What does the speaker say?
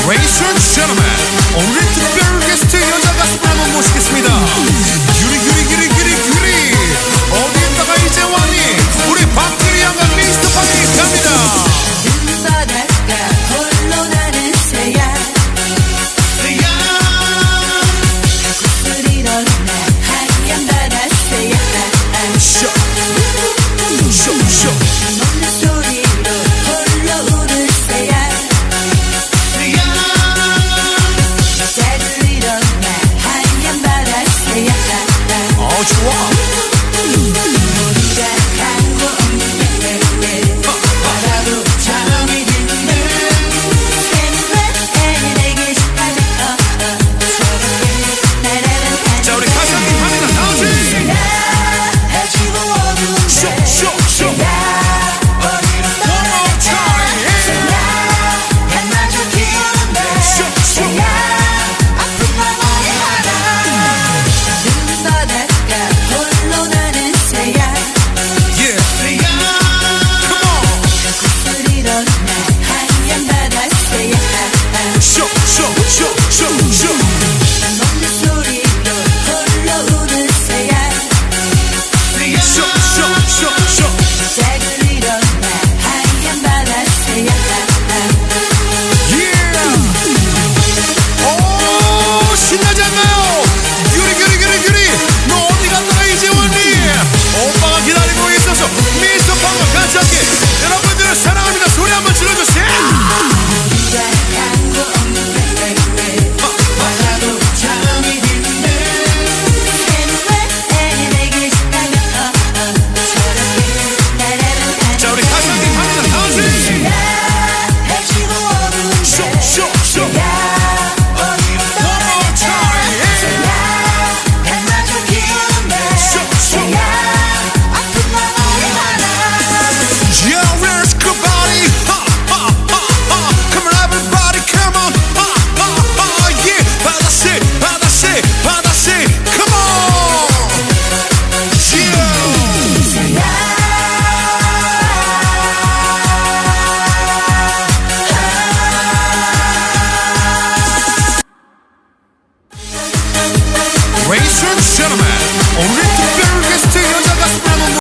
Ladies and gentlemen, 오늘의 특별 게스트 여자 가수분 한번 모시겠습니다. 유리 어디에다가 이제 왔니? 우리 박규리 양과 미스터 파이 갑니다. 바닷가 홀로 나는 새야 구슬이던 나 하얀 바닷새야 먹는 소리로 홀로 우는 새야 잘 들리던 나 하얀 바닷새야 좋아. 우리가 가고 없는 바다로 잠이 드는 생각해 내게 싶어져 저렇게 날아가는 자, 우리 가사님 합니다. 다시. 해지고 어두운 쇼. 어디로 One more time. 한마저 키우는데 쇼. 아픈 마음이 하나 눈 바닷가 홀로 나는 새야 Yeah. Come on. 구슬이던 나 하얀 바닷새야 쇼.